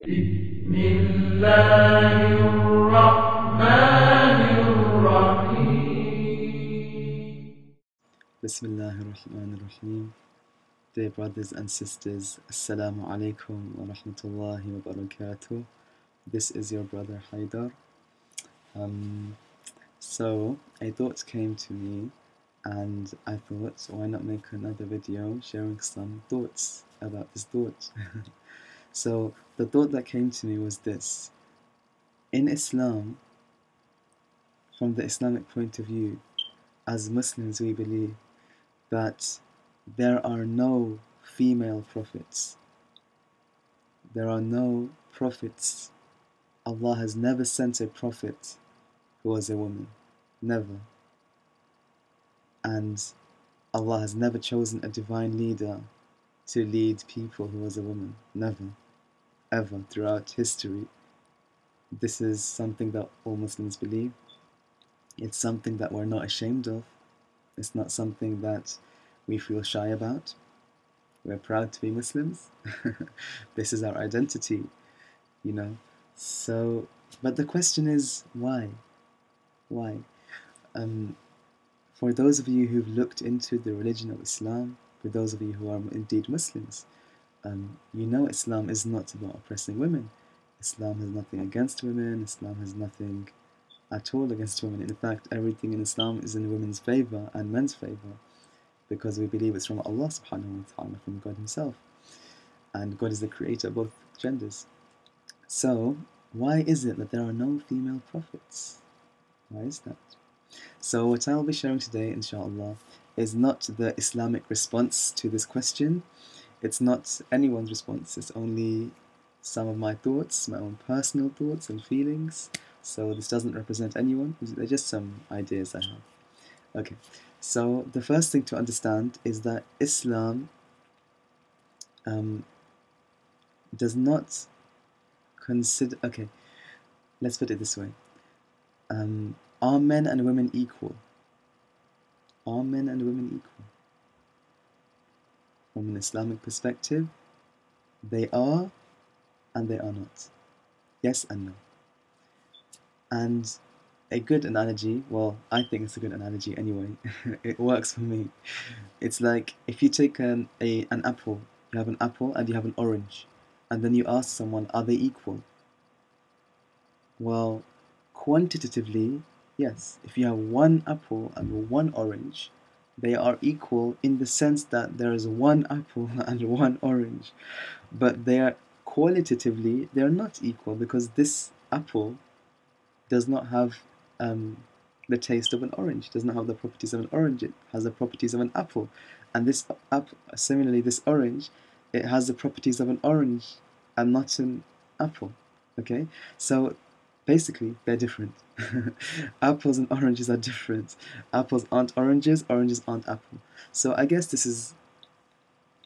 بسم الله الرحمن الرحيم. Bismillahir Rahmanir Rahim. Dear brothers and sisters, Assalamu Alaikum wa Rahmatullahi wa Barakatuh. This is your brother Haidar. So a thought came to me and I thought, why not make another video sharing some thoughts about this thought? So the thought that came to me was this. In Islam, from the Islamic point of view, as Muslims we believe that there are no female prophets. There are no prophets. Allah has never sent a prophet who was a woman. Never. And Allah has never chosen a divine leader to lead people who was a woman. Never. Ever. Throughout history. This is something that all Muslims believe. It's something that we're not ashamed of. It's not something that we feel shy about. We're proud to be Muslims. This is our identity, you know. So, but the question is, why? Why? For those of you who've looked into the religion of Islam, for those of you who are indeed Muslims, you know Islam is not about oppressing women. Islam has nothing against women. Islam has nothing at all against women. In fact, everything in Islam is in women's favor and men's favor, because we believe it's from Allah subhanahu wa ta'ala, from God himself. And God is the creator of both genders. So, why is it that there are no female prophets? Why is that? So what I'll be sharing today, inshallah, is not the Islamic response to this question. It's not anyone's response. It's only some of my thoughts, my own personal thoughts and feelings. So this doesn't represent anyone. They're just some ideas I have. Okay, so the first thing to understand is that Islam does not consider... Okay, let's put it this way. Are men and women equal? Are men and women equal? From an Islamic perspective, they are and they are not. Yes and no. And a good analogy, well, I think it's a good analogy anyway. It works for me. It's like if you take an apple, you have an apple and you have an orange, and then you ask someone, are they equal? Well, quantitatively, yes. If you have one apple and one orange, they are equal in the sense that there is one apple and one orange. But they are qualitatively, they are not equal, because this apple does not have the taste of an orange, does not have the properties of an orange, it has the properties of an apple. And this apple, similarly, this orange, it has the properties of an orange and not an apple. Okay? So basically, they're different. Apples and oranges are different. Apples aren't oranges, oranges aren't apple. So I guess this is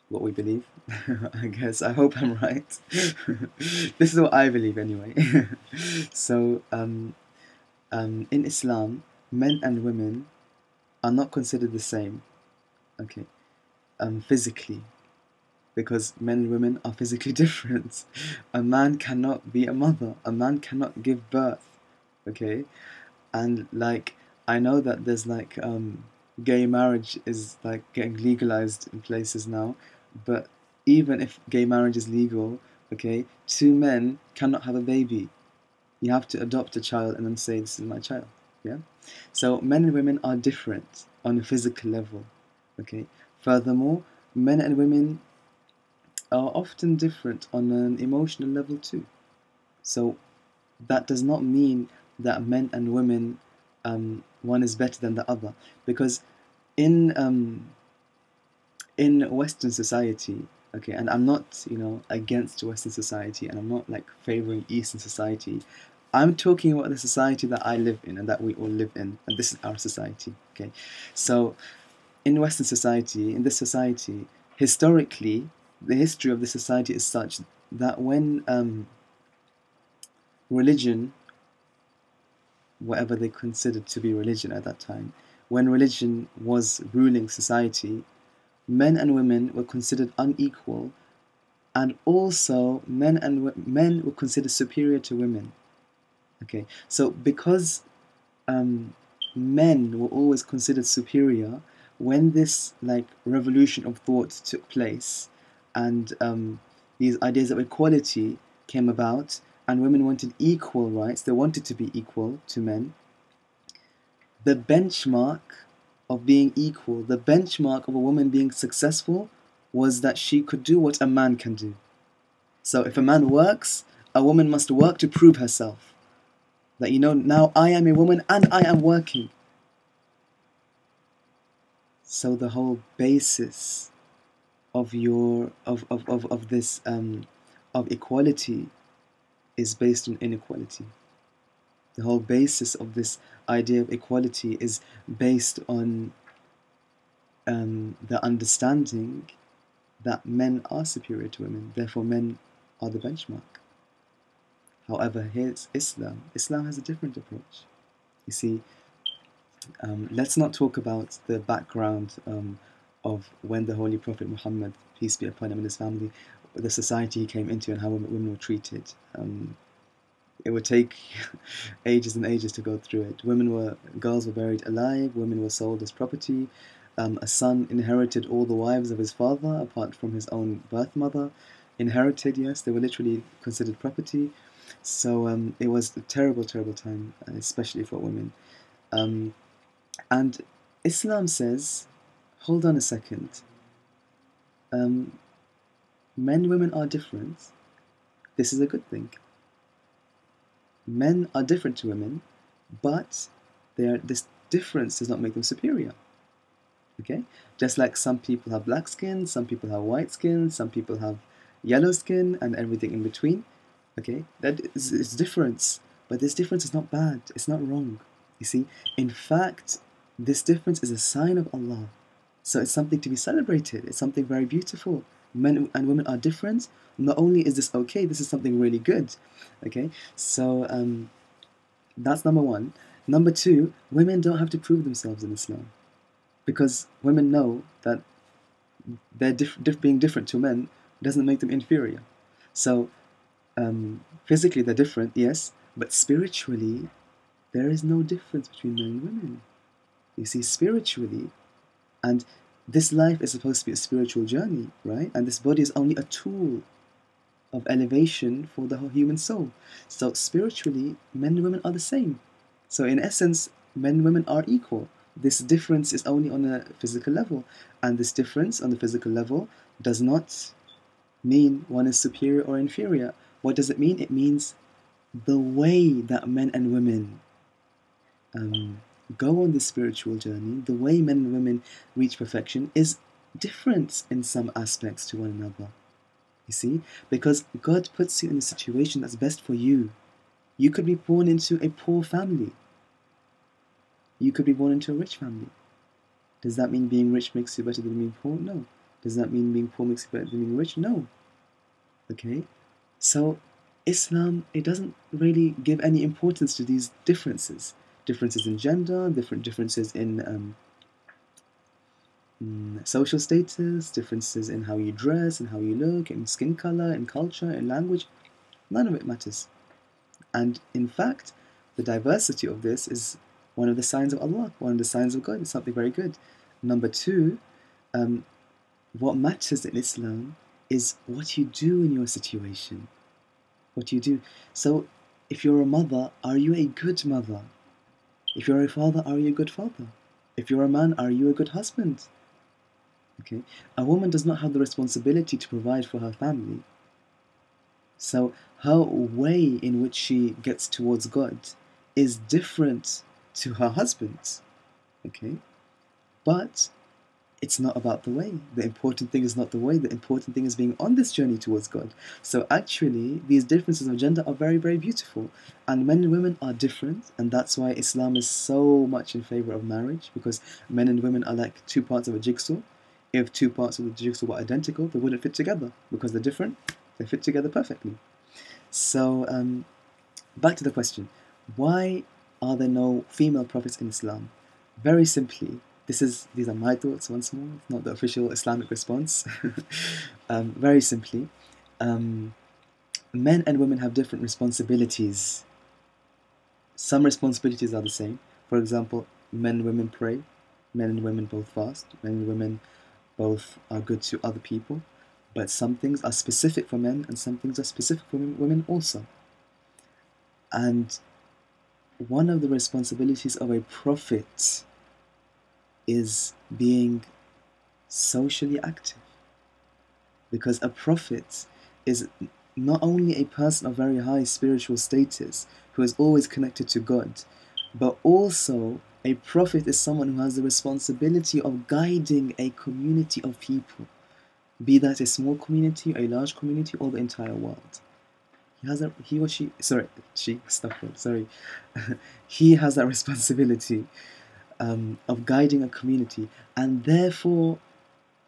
what we believe. I hope I'm right. This is what I believe anyway. So, in Islam, men and women are not considered the same, okay, physically, because men and women are physically different. A man cannot be a mother, a man cannot give birth, okay, and like, I know that there's like, gay marriage is like getting legalized in places now, but even if gay marriage is legal, okay, two men cannot have a baby. You have to adopt a child and then say, this is my child, yeah? So men and women are different on a physical level, okay? Furthermore, men and women are often different on an emotional level too. So that does not mean that men and women, one is better than the other, because in Western society, okay, and I'm not, against Western society, and I'm not like favoring Eastern society. I'm talking about the society that I live in and that we all live in, and this is our society, okay? So in Western society, in this society, historically, the history of the society is such that when religion, whatever they considered to be religion at that time, when religion was ruling society, men and women were considered unequal and also men were considered superior to women. Okay, so because men were always considered superior, when this like revolution of thought took place, and these ideas of equality came about, and women wanted equal rights, they wanted to be equal to men. The benchmark of being equal, the benchmark of a woman being successful, was that she could do what a man can do. So if a man works, a woman must work to prove herself. That, you know, now I am a woman and I am working. So the whole basis of this of equality is based on inequality. The whole basis of this idea of equality is based on the understanding that men are superior to women, therefore men are the benchmark. However, here's Islam. Islam has a different approach. You see, let's not talk about the background of when the Holy Prophet Muhammad, peace be upon him and his family, the society he came into and how women were treated. It would take ages and ages to go through it. Girls were buried alive, women were sold as property. A son inherited all the wives of his father, apart from his own birth mother. Inherited, yes, they were literally considered property. So it was a terrible, terrible time, especially for women. And Islam says, hold on a second, men and women are different. This is a good thing. Men are different to women, but this difference does not make them superior. Okay? Just like some people have black skin, some people have white skin, some people have yellow skin, and everything in between. Okay? That is difference, but this difference is not bad, it's not wrong. You see, in fact, this difference is a sign of Allah. So it's something to be celebrated, it's something very beautiful. Men and women are different. Not only is this okay, this is something really good. Okay, so that's number one. Number two, women don't have to prove themselves in Islam, because women know that they're being different to men doesn't make them inferior. So physically they're different, yes, but spiritually there is no difference between men and women. You see, spiritually, and this life is supposed to be a spiritual journey, right? And this body is only a tool of elevation for the whole human soul. So spiritually, men and women are the same. So in essence, men and women are equal. This difference is only on a physical level. And this difference on the physical level does not mean one is superior or inferior. What does it mean? It means the way that men and women go on this spiritual journey, the way men and women reach perfection is different in some aspects to one another. You see? Because God puts you in a situation that's best for you. You could be born into a poor family. You could be born into a rich family. Does that mean being rich makes you better than being poor? No. Does that mean being poor makes you better than being rich? No. Okay? So Islam, it doesn't really give any importance to these differences. Differences in gender, differences in social status, differences in how you dress and how you look, in skin color, in culture, in language. None of it matters. And in fact, the diversity of this is one of the signs of Allah, one of the signs of God. It's something very good. Number two, what matters in Islam is what you do in your situation. What you do. So, if you're a mother, are you a good mother? If you're a father, are you a good father? If you're a man, are you a good husband? Okay? A woman does not have the responsibility to provide for her family. So her way in which she gets towards God is different to her husband's. Okay? But it's not about the way. The important thing is not the way. The important thing is being on this journey towards God. So actually, these differences of gender are very, very beautiful. And men and women are different. And that's why Islam is so much in favor of marriage. Because men and women are like two parts of a jigsaw. If two parts of the jigsaw were identical, they wouldn't fit together. Because they're different, they fit together perfectly. So, back to the question. Why are there no female prophets in Islam? Very simply, these are my thoughts once more, not the official Islamic response. Very simply, Men and women have different responsibilities. Some responsibilities are the same. For example, men and women pray, men and women both fast, men and women both are good to other people, but some things are specific for men and some things are specific for women also. And one of the responsibilities of a prophet is being socially active, because a prophet is not only a person of very high spiritual status who is always connected to God, but also a prophet is someone who has the responsibility of guiding a community of people, be that a small community, a large community, or the entire world. He or she, sorry, she, stop it, sorry. He has that responsibility of guiding a community, and therefore,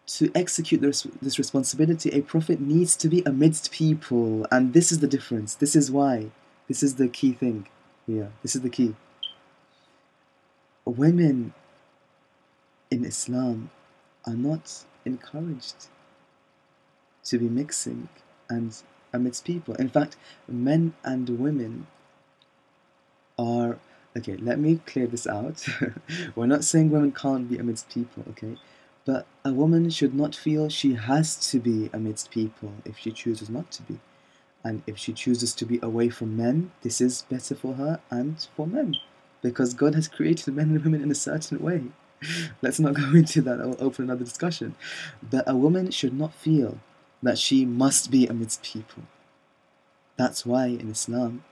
to execute this responsibility, a prophet needs to be amidst people, and this is the difference. This is why. This is the key thing here. This is the key. Women in Islam are not encouraged to be mixing and amidst people. In fact, men and women are... Okay, let me clear this out. We're not saying women can't be amidst people, okay? But a woman should not feel she has to be amidst people if she chooses not to be. And if she chooses to be away from men, this is better for her and for men. Because God has created men and women in a certain way. Let's not go into that, I'll open another discussion. But a woman should not feel that she must be amidst people. That's why in Islam,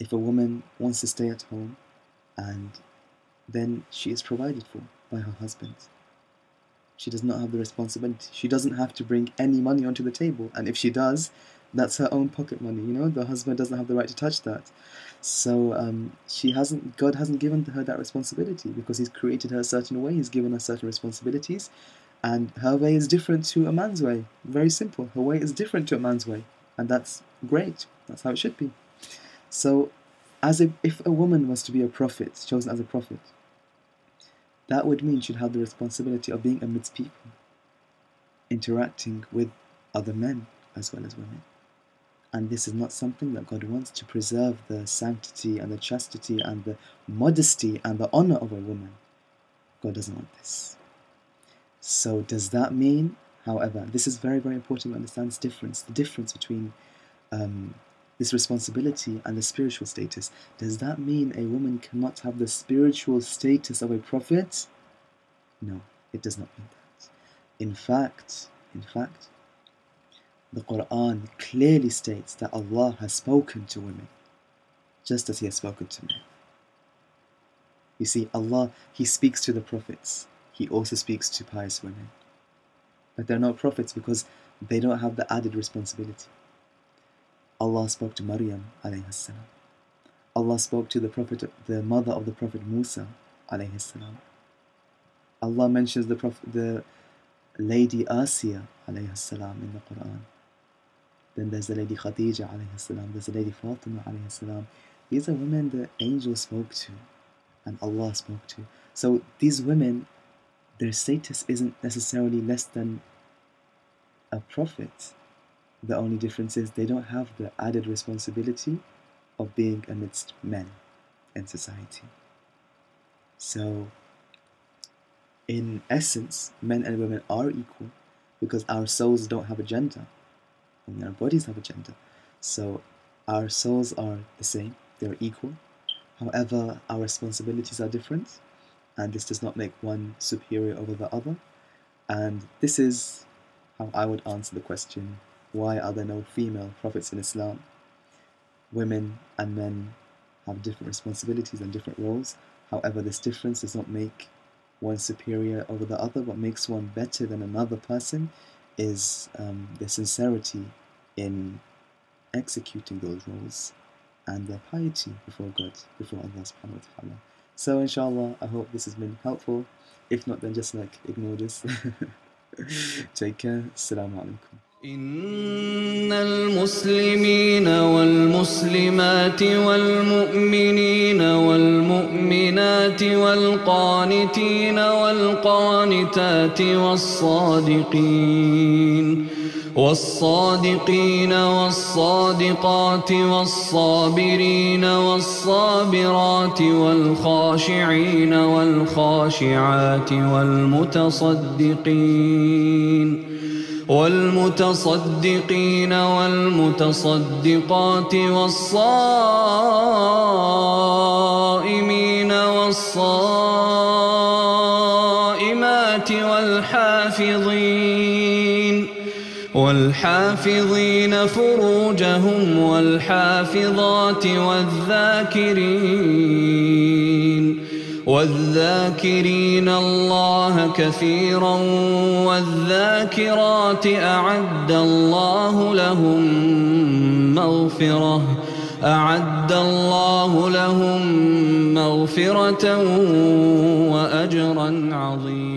if a woman wants to stay at home, and then she is provided for by her husband. She does not have the responsibility. She doesn't have to bring any money onto the table. And if she does, that's her own pocket money. You know, the husband doesn't have the right to touch that. So God hasn't given her that responsibility because He's created her a certain way. He's given her certain responsibilities. And her way is different to a man's way. Very simple. Her way is different to a man's way. And that's great. That's how it should be. So if a woman was to be a prophet, chosen as a prophet, that would mean she'd have the responsibility of being amidst people, interacting with other men as well as women. And this is not something that God wants, to preserve the sanctity and the chastity and the modesty and the honor of a woman. God doesn't want this. So does that mean, however, this is very, very important to understand the difference between this responsibility and the spiritual status. Does that mean a woman cannot have the spiritual status of a prophet? No, it does not mean that. In fact, the Quran clearly states that Allah has spoken to women, just as He has spoken to men. You see, Allah, He speaks to the prophets. He also speaks to pious women. But they're not prophets because they don't have the added responsibility. Allah spoke to Maryam alayhi salam. Allah spoke to the mother of the Prophet Musa alayhi salam. Allah mentions the lady Asiya alayhi salam in the Quran. Then there's the lady Khadija alayhi salam. There's the lady Fatima alayhi salam. These are women the angel spoke to and Allah spoke to. So these women, their status isn't necessarily less than a prophet. The only difference is they don't have the added responsibility of being amidst men in society. So, in essence, men and women are equal because our souls don't have a gender, only our bodies have a gender. So, our souls are the same, they're equal. However, our responsibilities are different, and this does not make one superior over the other. And this is how I would answer the question, why are there no female prophets in Islam? Women and men have different responsibilities and different roles. However, this difference does not make one superior over the other. What makes one better than another person is their sincerity in executing those roles and their piety before God, before Allah subhanahu wa ta'ala. So inshallah, I hope this has been helpful. If not, then just ignore this. Take care. Salaamun Alaikum. إن المسلمين والمسلمات والمؤمنين والمؤمنات والقانتين والقانتات والصادقين والصادقين والصادقات والصابرين والصابرات والخاشعين والخاشعات والمتصدقين والمتصدقات والصائمين والصائمات والحافظين فروجهم والحافظات والذاكرين الله كثيرا والذاكرات أعد الله لهم مغفرة وأجرا عظيما.